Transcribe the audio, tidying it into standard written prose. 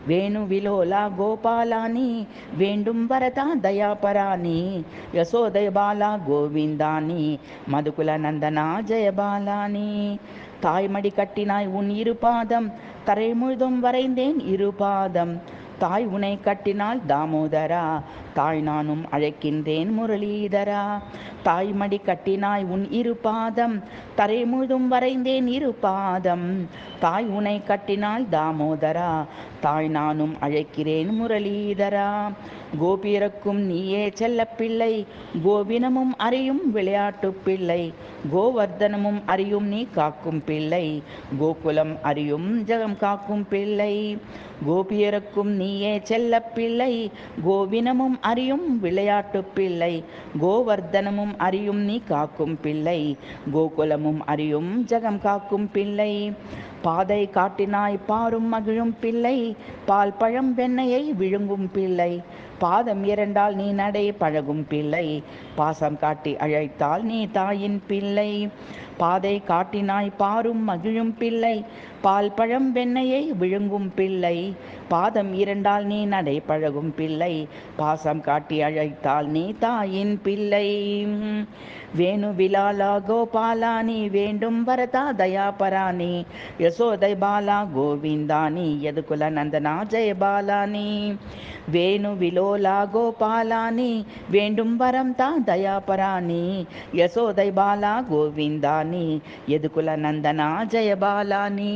வேணு விலோலா கோபாலானி வேண்டும் வரதா தயாபராணி யசோதை பாலா கோவிந்தானி மதுகுல நந்தனா ஜெயபாலானி தாய்மடி கட்டினாய் உன் இருபாதம் தரை முழுதும் வரைந்தேன் இருபாதம் தாய் உனை கட்டினால் தாமோதரா தாய் நானும் அழைக்கின்றேன் முரளிதரா தாய்மடி கட்டினாய் உன் இருபாதம் தரை முழுதும் வரைந்தேன் இருபாதம் தாய் உனை கட்டினால் தாமோதரா தாய் நானும் அழைக்கிறேன் முரளிதரா கோபியருக்கும் நீயே செல்ல பிள்ளை கோவினமும் அறியும் விளையாட்டு பிள்ளை கோவர்தனமும் அறியும் நீ காக்கும் பிள்ளை கோகுலம் அறியும் ஜெகம் காக்கும் பிள்ளை கோபியருக்கும் நீயே செல்ல பிள்ளை கோவினமும் அறியும் விளையாட்டு பிள்ளை கோவர்தனமும் அறியும் நீ காக்கும் பிள்ளை கோகுலமும் அறியும் ஜெகம் காக்கும் பிள்ளை பாதை காட்டினாய் பாரும் மகிழும் பிள்ளை பால் பழம் வெண்ணையை விழுங்கும் பிள்ளை பாதம் இரண்டால் நீ நடை பழகும் பிள்ளை பாசம் காட்டி அழைத்தால் நீ தாயின் பிள்ளை பாதை காட்டினாய் பாரும் மகிழும் பிள்ளை பால் பழம் வெண்ணையை விழுங்கும் பிள்ளை பாதம் இரண்டால் நீ நடை பழகும் பிள்ளை பாசம் காட்டி அழைத்தால் நீ தாயின் பிள்ளை வேணு விலாலா கோபாலானி வேண்டும் வரதா தயாபராணி யசோதை பாலா கோவிந்தானி யதுகுல நந்தனா ஜெயபாலானி வேணு விலோலா கோபாலானி வேண்டும் வரம் தா தயாபராணி யசோதை பாலா கோவிந்தானி யதுகுல நந்தனா ஜெயபாலானி.